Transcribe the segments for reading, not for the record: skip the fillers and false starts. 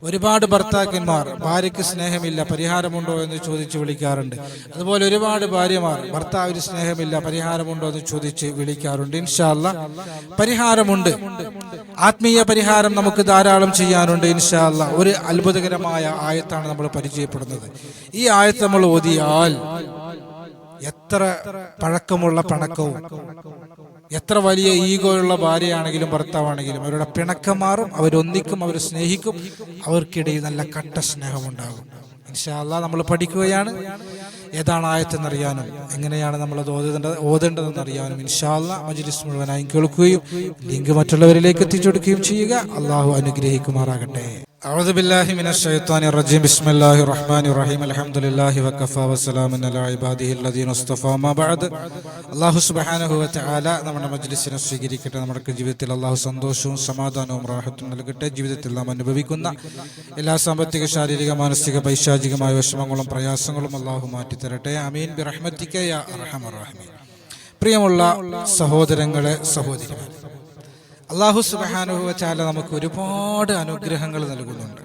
ഒരുപാട് ഭർത്താക്കന്മാർ ഭാര്യയ്ക്ക് സ്നേഹമില്ല, പരിഹാരമുണ്ടോ എന്ന് ചോദിച്ച് വിളിക്കാറുണ്ട്. അതുപോലെ ഒരുപാട് ഭാര്യമാർ ഭർത്താവിന് സ്നേഹമില്ല, പരിഹാരമുണ്ടോ എന്ന് ചോദിച്ച് വിളിക്കാറുണ്ട്. ഇൻഷാ അല്ലാഹ് പരിഹാരമുണ്ട്. ആത്മീയ പരിഹാരം നമുക്ക് ധാരാളം ചെയ്യാനുണ്ട്. ഇൻഷാ അല്ലാഹ് ഒരു അത്ഭുതകരമായ ആയത്താണ് നമ്മൾ പരിചയപ്പെടുന്നത്. ഈ ആയത്ത് നമ്മൾ ഓതിയാൽ എത്ര പഴക്കമുള്ള പിണക്കവും എത്ര വലിയ ഈഗോയുള്ള ഭാര്യയാണെങ്കിലും ഭർത്താവാണെങ്കിലും അവരുടെ പിണക്കം മാറും, അവരൊന്നിക്കും, അവർ സ്നേഹിക്കും, അവർക്കിടയിൽ നല്ല കട്ട സ്നേഹമുണ്ടാകും. ഇൻഷാ അല്ലാഹ് നമ്മൾ പഠിക്കുകയാണ്. ഏതാണ് ആയത്തെന്നറിയാനും എങ്ങനെയാണ് നമ്മളത് ഓതേണ്ടതെന്നറിയാനും ഇൻഷാ അല്ലാഹ് മജ്ലിസ് മുഴുവനായും കേൾക്കുകയും ലിങ്ക് മറ്റുള്ളവരിലേക്ക് എത്തിച്ചു കൊടുക്കുകയും ചെയ്യുക. അള്ളാഹു അനുഗ്രഹിക്കുമാറാകട്ടെ. അഊദു ബില്ലാഹി മിനശ് ശൈത്വാനിർ റജീം. ബിസ്മില്ലാഹിർ റഹ്മാനിർ റഹീം. അൽഹംദുലില്ലാഹി വഖഫാ വസ്സലാമുൻ അലാ ഇബാദിഹിൽ ലദീന ഇസ്തഫാ മാ ബഅദ്. അല്ലാഹു സുബ്ഹാനഹു വ തആല നമ്മുടെ മജ്ലിസിനെ സ്വീകരിക്കട്ടെ. നമ്മുടെ ജീവിതത്തിൽ അല്ലാഹു സന്തോഷവും സമാധാനവും റാഹത്തും നൽകട്ടെ. ജീവിതത്തിൽ നാം അനുഭവിക്കുന്ന എല്ലാ സാമ്പത്തിക, ശാരീരിക, മാനസിക, പൈശാചികമായ വിഷമങ്ങളും പ്രയാസങ്ങളും അല്ലാഹു മാറ്റി തരട്ടെ. ആമീൻ ബിറഹ്മതിക യാ അർഹമർ റഹീമീൻ. പ്രിയമുള്ള സഹോദരങ്ങളെ, സഹോദരിമാരെ, അല്ലാഹു സുബ്ഹാനഹു വ തആല നമുക്ക് ഒരുപാട് അനുഗ്രഹങ്ങൾ നൽകുന്നുണ്ട്.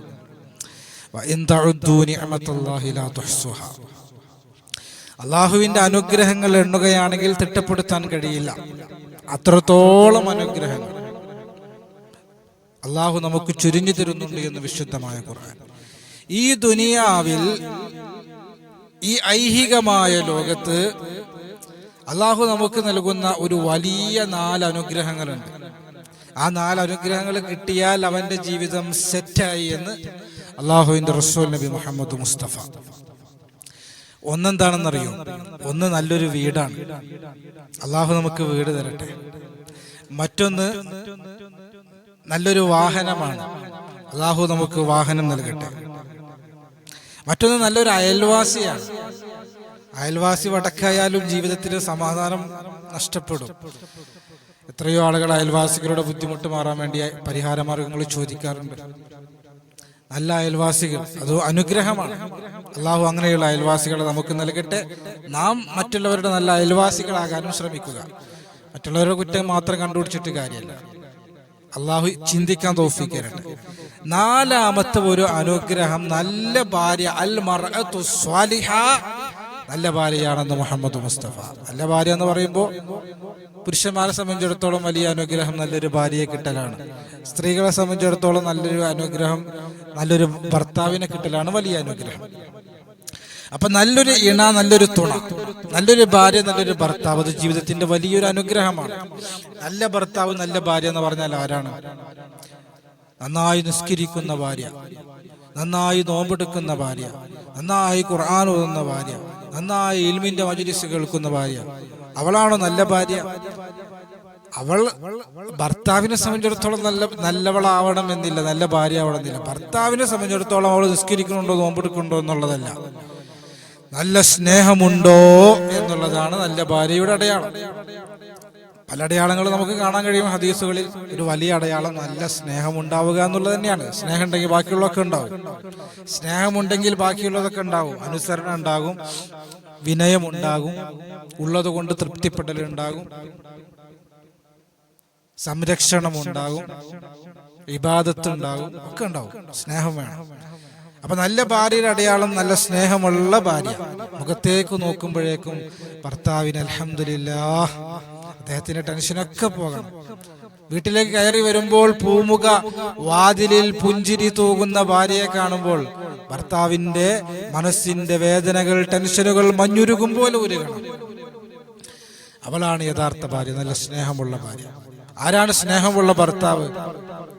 വഇൻ തഉദ്ദൂ നിഅമത്തല്ലാഹി ലാ തുഹ്സുഹാ. അല്ലാഹുവിന്റെ അനുഗ്രഹങ്ങൾ എണ്ണുകയാണെങ്കിൽ തിട്ടപ്പെടുത്താൻ കഴിയില്ല. അത്രത്തോളം അനുഗ്രഹങ്ങൾ അല്ലാഹു നമുക്ക് ചുരിഞ്ഞു തരുന്നുണ്ട് എന്ന് വിശുദ്ധമായ ഖുർആൻ. ഈ ദുനിയാവിൽ, ഈ ഐഹികമായ ലോകത്ത് അല്ലാഹു നമുക്ക് നൽകുന്ന ഒരു വലിയ 4 അനുഗ്രഹങ്ങളുണ്ട്. ആ 4 അനുഗ്രഹങ്ങൾ കിട്ടിയാൽ അവന്റെ ജീവിതം സെറ്റായി എന്ന് അല്ലാഹുവിന്റെ റസൂൽ നബി മുഹമ്മദ് മുസ്തഫ. ഒന്നെന്താണെന്നറിയോ? ഒന്ന് നല്ലൊരു വീടാണ്. അല്ലാഹു നമുക്ക് വീട് തരട്ടെ. മറ്റൊന്ന് നല്ലൊരു വാഹനമാണ്. അല്ലാഹു നമുക്ക് വാഹനം നൽകട്ടെ. മറ്റൊന്ന് നല്ലൊരു അയൽവാസിയാണ്. അയൽവാസി വടക്കായാലും ജീവിതത്തിൽ സമാധാനം നഷ്ടപ്പെടും. എത്രയോ ആളുകൾ അയൽവാസികളുടെ ബുദ്ധിമുട്ട് മാറാൻ വേണ്ടി പരിഹാര മാർഗങ്ങൾ ചോദിക്കാറുണ്ട്. നല്ല അയൽവാസികൾ അത് അനുഗ്രഹമാണ്. അല്ലാഹു അങ്ങനെയുള്ള അയൽവാസികളെ നമുക്ക് നൽകട്ടെ. നാം മറ്റുള്ളവരുടെ നല്ല അയൽവാസികളാകാനും ശ്രമിക്കുക. മറ്റുള്ളവരുടെ കുറ്റം മാത്രം കണ്ടുപിടിച്ചിട്ട് കാര്യമല്ല. അല്ലാഹു ചിന്തിക്കാൻ തൗഫീഖ് തരട്ടെ. 4ാമത്തെ ഒരു അനുഗ്രഹം നല്ല ഭാര്യ. അൽ മർഅതു സ്വാലിഹ, നല്ല ഭാര്യയാണെന്ന് മുഹമ്മദ് മുസ്തഫ. നല്ല ഭാര്യ എന്ന് പറയുമ്പോൾ പുരുഷന്മാരെ സംബന്ധിച്ചിടത്തോളം വലിയ അനുഗ്രഹം നല്ലൊരു ഭാര്യയെ കിട്ടലാണ്. സ്ത്രീകളെ സംബന്ധിച്ചിടത്തോളം നല്ലൊരു അനുഗ്രഹം നല്ലൊരു ഭർത്താവിനെ കിട്ടലാണ് വലിയ അനുഗ്രഹം. അപ്പൊ നല്ലൊരു ഇണ, നല്ലൊരു തുണ, നല്ലൊരു ഭാര്യ, നല്ലൊരു ഭർത്താവ്, അത് ജീവിതത്തിന്റെ വലിയൊരു അനുഗ്രഹമാണ്. നല്ല ഭർത്താവ്, നല്ല ഭാര്യ എന്ന് പറഞ്ഞാൽ ആരാണ്? നന്നായി നിസ്കരിക്കുന്ന ഭാര്യ, നന്നായി നോമ്പെടുക്കുന്ന ഭാര്യ, നന്നായി ഖുർആൻ ഓതുന്ന ഭാര്യ, നന്നായി ഇൽമിന്റെ മജ്ലിസ് കേൾക്കുന്ന ഭാര്യ, അവളാണോ നല്ല ഭാര്യ? അവൾ ഭർത്താവിനെ സംബന്ധിച്ചിടത്തോളം നല്ലവളാവണം എന്നില്ല, നല്ല ഭാര്യ ആവണമെന്നില്ല. ഭർത്താവിനെ സംബന്ധിച്ചിടത്തോളം അവൾ നിസ്കരിക്കുന്നുണ്ടോ നോമ്പെടുക്കുന്നുണ്ടോ എന്നുള്ളതല്ല, നല്ല സ്നേഹമുണ്ടോ എന്നുള്ളതാണ് നല്ല ഭാര്യയുടെ അടയാളം. പല അടയാളങ്ങൾ നമുക്ക് കാണാൻ കഴിയും ഹദീസുകളിൽ. ഒരു വലിയ അടയാളം നല്ല സ്നേഹമുണ്ടാവുക എന്നുള്ളത് തന്നെയാണ്. സ്നേഹം ഉണ്ടെങ്കിൽ ബാക്കിയുള്ളതൊക്കെ ഉണ്ടാവും. സ്നേഹമുണ്ടെങ്കിൽ ബാക്കിയുള്ളതൊക്കെ ഉണ്ടാവും. അനുസരണ ഉണ്ടാകും, വിനയമുണ്ടാകും, ഉള്ളത് കൊണ്ട് തൃപ്തിപ്പെടലുണ്ടാകും, സംരക്ഷണമുണ്ടാകും, ഇബാദത്ത് ഉണ്ടാകും, ഒക്കെ ഉണ്ടാവും. സ്നേഹം വേണം. അപ്പൊ നല്ല ഭാര്യയുടെ അടയാളം നല്ല സ്നേഹമുള്ള ഭാര്യ. മുഖത്തേക്ക് നോക്കുമ്പോഴേക്കും ഭർത്താവിന് അൽഹംദുലില്ലാഹ്, അദ്ദേഹത്തിന്റെ ടെൻഷനൊക്കെ പോകണം. വീട്ടിലേക്ക് കയറി വരുമ്പോൾ പൂമുഖ വാതിലിൽ പുഞ്ചിരി തൂകുന്ന ഭാര്യയെ കാണുമ്പോൾ ഭർത്താവിന്റെ മനസ്സിന്റെ വേദനകൾ, ടെൻഷനുകൾ മഞ്ഞുരുകും പോലെ ഉരുകണം. അവളാണ് യഥാർത്ഥ ഭാര്യ, നല്ല സ്നേഹമുള്ള ഭാര്യ. ആരാണ് സ്നേഹമുള്ള ഭർത്താവ്?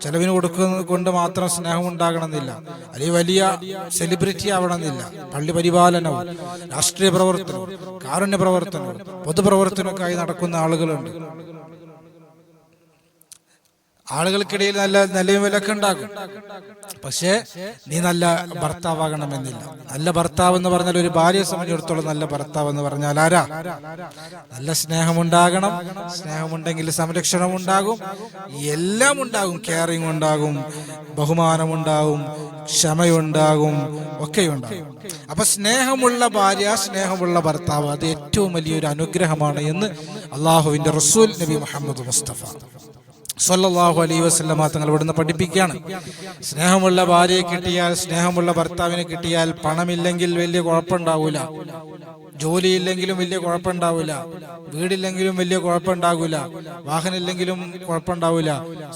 ചെലവിന് കൊടുക്കുന്നത് കൊണ്ട് മാത്രം സ്നേഹം ഉണ്ടാകണമെന്നില്ല, അല്ലെങ്കിൽ വലിയ സെലിബ്രിറ്റി ആവണമെന്നില്ല. പള്ളി പരിപാലനവും രാഷ്ട്രീയ പ്രവർത്തനവും കാരുണ്യ പ്രവർത്തനവും പൊതുപ്രവർത്തനമൊക്കെയായി നടക്കുന്ന ആളുകളുണ്ട്. ആളുകൾക്കിടയിൽ നല്ല നിലയും വിലയൊക്കെ ഉണ്ടാകും. പക്ഷേ നീ നല്ല ഭർത്താവാകണമെന്നില്ല. നല്ല ഭർത്താവ് എന്ന് പറഞ്ഞാൽ, ഒരു ഭാര്യയെ സംബന്ധിച്ചിടത്തോളം നല്ല ഭർത്താവ് എന്ന് പറഞ്ഞാൽ ആരാ? നല്ല സ്നേഹമുണ്ടാകണം. സ്നേഹമുണ്ടെങ്കിൽ സംരക്ഷണം ഉണ്ടാകും, എല്ലാം ഉണ്ടാകും. കെയറിങ് ഉണ്ടാകും, ബഹുമാനമുണ്ടാകും, ക്ഷമയുണ്ടാകും, ഒക്കെയുണ്ടാകും. അപ്പൊ സ്നേഹമുള്ള ഭാര്യ, സ്നേഹമുള്ള ഭർത്താവ്, അത് ഏറ്റവും വലിയൊരു അനുഗ്രഹമാണ് എന്ന് അള്ളാഹുവിന്റെ റസൂൽ നബി മുഹമ്മദ് മുസ്തഫ. സ്വല്ലല്ലാഹു അലൈഹി വസല്ലമ തങ്ങൾ ഇവിടുന്ന് പഠിപ്പിക്കുകയാണ്, സ്നേഹമുള്ള ഭാര്യയെ കിട്ടിയാൽ, സ്നേഹമുള്ള ഭർത്താവിനെ കിട്ടിയാൽ, പണമില്ലെങ്കിൽ വലിയ കുഴപ്പമുണ്ടാവൂല, ജോലിയില്ലെങ്കിലും വലിയ കുഴപ്പമുണ്ടാവില്ല, വീടില്ലെങ്കിലും വലിയ കുഴപ്പമുണ്ടാകില്ല, വാഹനമില്ലെങ്കിലും കുഴപ്പമുണ്ടാവില്ല,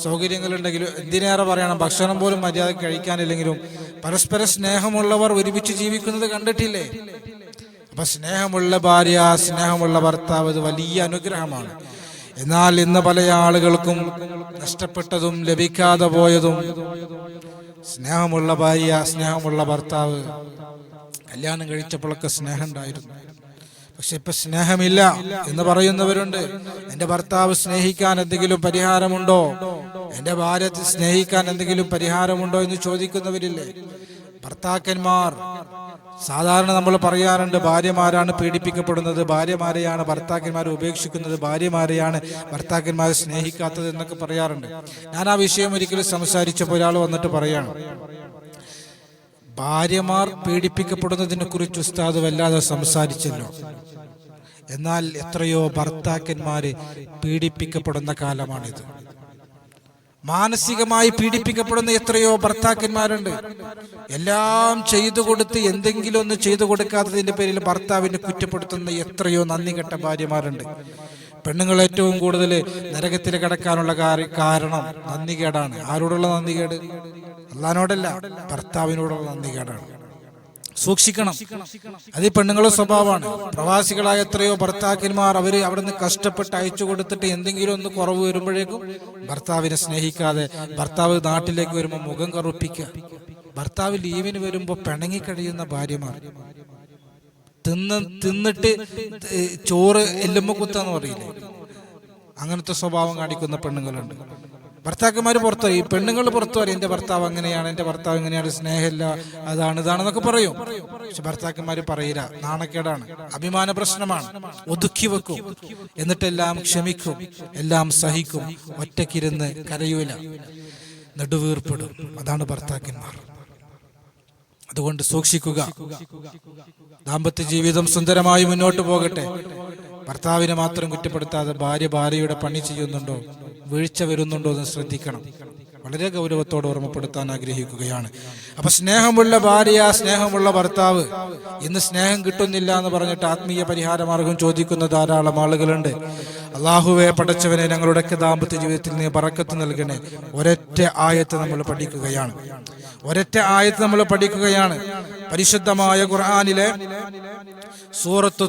സൗകര്യങ്ങളുണ്ടെങ്കിലും, എന്തിനേറെ പറയണം, ഭക്ഷണം പോലും മര്യാദ കഴിക്കാനില്ലെങ്കിലും പരസ്പര സ്നേഹമുള്ളവർ ഒരുമിച്ച് ജീവിക്കുന്നത് കണ്ടിട്ടില്ലേ? അപ്പൊ സ്നേഹമുള്ള ഭാര്യ, സ്നേഹമുള്ള ഭർത്താവ് ഇത് വലിയ അനുഗ്രഹമാണ്. എന്നാൽ ഇന്ന് പല ആളുകൾക്കും നഷ്ടപ്പെട്ടതും ലഭിക്കാതെ പോയതും സ്നേഹമുള്ള ഭാര്യ, സ്നേഹമുള്ള ഭർത്താവ്. കല്യാണം കഴിച്ചപ്പോഴൊക്കെ സ്നേഹം ഉണ്ടായിരുന്നു, പക്ഷെ ഇപ്പൊ സ്നേഹമില്ല എന്ന് പറയുന്നവരുണ്ട്. എന്റെ ഭർത്താവ് സ്നേഹിക്കാൻ എന്തെങ്കിലും പരിഹാരമുണ്ടോ, എന്റെ ഭാര്യ സ്നേഹിക്കാൻ എന്തെങ്കിലും പരിഹാരമുണ്ടോ എന്ന് ചോദിക്കുന്നവരില്ലേ? ഭർത്താക്കന്മാർ സാധാരണ നമ്മൾ പറയാറുണ്ട്, ഭാര്യമാരാണ് പീഡിപ്പിക്കപ്പെടുന്നത്, ഭാര്യമാരെയാണ് ഭർത്താക്കന്മാർ ഉപേക്ഷിക്കുന്നത്, ഭാര്യമാരെയാണ് ഭർത്താക്കന്മാരെ സ്നേഹിക്കാത്തത് എന്നൊക്കെ പറയാറുണ്ട്. ഞാൻ ആ വിഷയം ഒരിക്കലും സംസാരിച്ചപ്പോൾ ഒരാൾ വന്നിട്ട് പറയാണ്, ഭാര്യമാർ പീഡിപ്പിക്കപ്പെടുന്നതിനെ കുറിച്ച് ഉസ്താദ് വല്ലാതെ സംസാരിച്ചല്ലോ, എന്നാൽ എത്രയോ ഭർത്താക്കന്മാര് പീഡിപ്പിക്കപ്പെടുന്ന കാലമാണിത്. മാനസികമായി പീഡിപ്പിക്കപ്പെടുന്ന എത്രയോ ഭർത്താക്കന്മാരുണ്ട്. എല്ലാം ചെയ്തു കൊടുത്ത് എന്തെങ്കിലും ഒന്ന് ചെയ്തു കൊടുക്കാത്തതിന്റെ പേരിൽ ഭർത്താവിനെ കുറ്റപ്പെടുത്തുന്ന എത്രയോ നന്ദി കെട്ട ഭാര്യമാരുണ്ട്. പെണ്ണുങ്ങൾ ഏറ്റവും കൂടുതൽ നരകത്തിൽ കിടക്കാനുള്ള കാരണം നന്ദികേടാണ്. ആരോടുള്ള നന്ദികേട്? അള്ളാഹിനോടല്ല, ഭർത്താവിനോടുള്ള നന്ദികേടാണ്. സൂക്ഷിക്കണം. അത് ഈ പെണ്ണുങ്ങളുടെ സ്വഭാവമാണ്. പ്രവാസികളായ എത്രയോ ഭർത്താക്കന്മാർ അവിടുന്ന് കഷ്ടപ്പെട്ട് അയച്ചു കൊടുത്തിട്ട് എന്തെങ്കിലും ഒന്ന് കുറവ് വരുമ്പോഴേക്കും ഭർത്താവിനെ സ്നേഹിക്കാതെ, ഭർത്താവ് നാട്ടിലേക്ക് വരുമ്പോൾ മുഖം കറുപ്പിക്കുക, ഭർത്താവ് ലീവിന് വരുമ്പോൾ പിണങ്ങി കഴിയുന്ന ഭാര്യമാർ, തിന്നിട്ട് ചോറ് എല്ലുമ്പ കുത്താന്ന് പറയില്ലേ, അങ്ങനത്തെ സ്വഭാവം കാണിക്കുന്ന പെണ്ണുങ്ങളുണ്ട്. ഭർത്താക്കന്മാർ പുറത്തു പറയും, പെണ്ണുങ്ങൾ പുറത്തു പറയും, എന്റെ ഭർത്താവ് അങ്ങനെയാണ്, എന്റെ ഭർത്താവ് ഇങ്ങനെയാണ്, സ്നേഹമില്ല, ഇതാണെന്നൊക്കെ പറയും. പക്ഷെ ഭർത്താക്കന്മാര് പറയില്ല, നാണക്കേടാണ്, അഭിമാന പ്രശ്നമാണ്, ഒതുക്കി വെക്കും, എന്നിട്ടെല്ലാം ക്ഷമിക്കും, എല്ലാം സഹിക്കും, ഒറ്റക്കിരുന്ന് കരയൂല, നെടുവീർപ്പെടും. അതാണ് ഭർത്താക്കന്മാർ. അതുകൊണ്ട് സൂക്ഷിക്കുക. ദാമ്പത്യ ജീവിതം സുന്ദരമായി മുന്നോട്ട് പോകട്ടെ. ഭർത്താവിനെ മാത്രം കുറ്റപ്പെടുത്താതെ ഭാര്യയുടെ പണി ചെയ്യുന്നുണ്ടോ, വീഴ്ച വരുന്നുണ്ടോ എന്ന് ശ്രദ്ധിക്കണം. വളരെ ഗൗരവത്തോടെ ഓർമ്മപ്പെടുത്താൻ ആഗ്രഹിക്കുകയാണ്. അപ്പൊ സ്നേഹമുള്ള ഭാര്യ, സ്നേഹമുള്ള ഭർത്താവ്. ഇന്ന് സ്നേഹം കിട്ടുന്നില്ല എന്ന് പറഞ്ഞിട്ട് ആത്മീയ പരിഹാര മാർഗം ചോദിക്കുന്ന ധാരാളം ആളുകളുണ്ട്. അള്ളാഹുവെ, പടച്ചവനെ, ഞങ്ങളുടെയൊക്കെ ദാമ്പത്യ ജീവിതത്തിൽ നീ ബറക്കത്ത് നൽകണേ. ഒരൊറ്റ ആയത്ത് നമ്മൾ പഠിക്കുകയാണ്. പരിശുദ്ധമായ ഖുർആനിലെ സൂറത്തു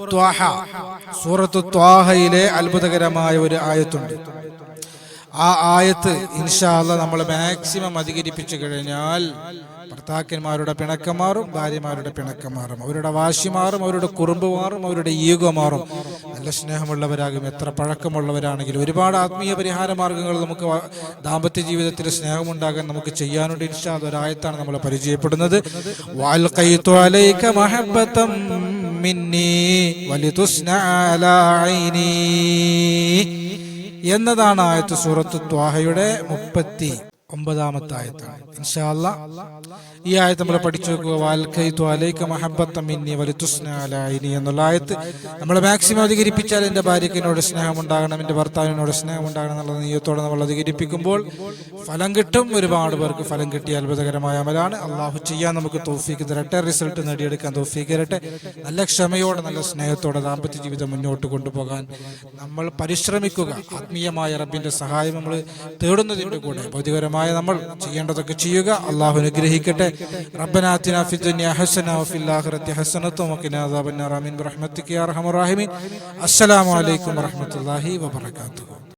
ത്വാഹയിലെ അത്ഭുതകരമായ ഒരു ആയത്തുണ്ട്. ആ ആയത്ത് ഇൻഷാ അല്ലാഹ് നമ്മൾ മാക്സിമം അധികരിപ്പിച്ചു കഴിഞ്ഞാൽ ഭർത്താക്കന്മാരുടെ പിണക്കം മാറും, ഭാര്യമാരുടെ പിണക്കം മാറും, അവരുടെ വാശി മാറും, അവരുടെ കുറുമ്പ് മാറും, അവരുടെ ഈഗോ മാറും. നല്ല സ്നേഹമുള്ളവരാകും. എത്ര പഴക്കമുള്ളവരാണെങ്കിലും ഒരുപാട് ആത്മീയ പരിഹാര മാർഗങ്ങൾ നമുക്ക് ദാമ്പത്യ ജീവിതത്തിൽ സ്നേഹമുണ്ടാകാൻ നമുക്ക് ചെയ്യാനുണ്ട്. ഇൻഷാ അല്ലാഹ് ഒരായത്താണ് നമ്മൾ പരിചയപ്പെടുന്നത്. വൽഖൈതു അലൈക മഹബ്ബതം മിന്നി വലിതുസ്ന അലാ ഐനി എന്നതാണ് ആയത്ത്. സൂറത്തു ത്വാഹയുടെ 39-ാമത്തെ ആയത്താണ്. ഇൻഷാ അല്ലാഹ് ഈ ആയത്ത് നമ്മൾ പഠിച്ചു വെക്കുക. വൽഖൈതു അലൈക മഹബ്ബതൻ മിന്നി വലിതുസ്ന അലാ ഐനി എന്നുള്ള ആയത്ത് നമ്മൾ മാക്സിമം അധികരിപ്പിച്ചാൽ എൻ്റെ ഭാര്യയ്ക്ക് എന്നോട് സ്നേഹം ഉണ്ടാകണം, എൻ്റെ ഭർത്താവിനോട് സ്നേഹം ഉണ്ടാകണം എന്നുള്ള നിയ്യത്തോടെ നമ്മൾ അധികരിപ്പിക്കുമ്പോൾ ഫലം കിട്ടും. ഒരുപാട് പേർക്ക് ഫലം കിട്ടിയ അത്ഭുതകരമായ അമലാണ്. അള്ളാഹു ചെയ്യാൻ നമുക്ക് തൗഫീക്ക് തരട്ടെ, റിസൾട്ട് നേടിയെടുക്കാൻ തൗഫീക്ക് തരട്ടെ. നല്ല ക്ഷമയോടെ, നല്ല സ്നേഹത്തോടെ ദാമ്പത്യ ജീവിതം മുന്നോട്ട് കൊണ്ടുപോകാൻ നമ്മൾ പരിശ്രമിക്കുക. ആത്മീയമായ റബ്ബിന്റെ സഹായം നമ്മൾ തേടുന്നതിൻ്റെ കൂടെ ഭൗതികരമായ നമ്മൾ ചെയ്യേണ്ടതൊക്കെ ചെയ്യുക. അള്ളാഹു അനുഗ്രഹിക്കട്ടെ. ربنا آتنا في الدنيا حسنة وفي الآخرة حسنة وقنا عذاب النار آمين برحمتك يا أرحم الراحمين. السلام عليكم ورحمة الله وبركاته.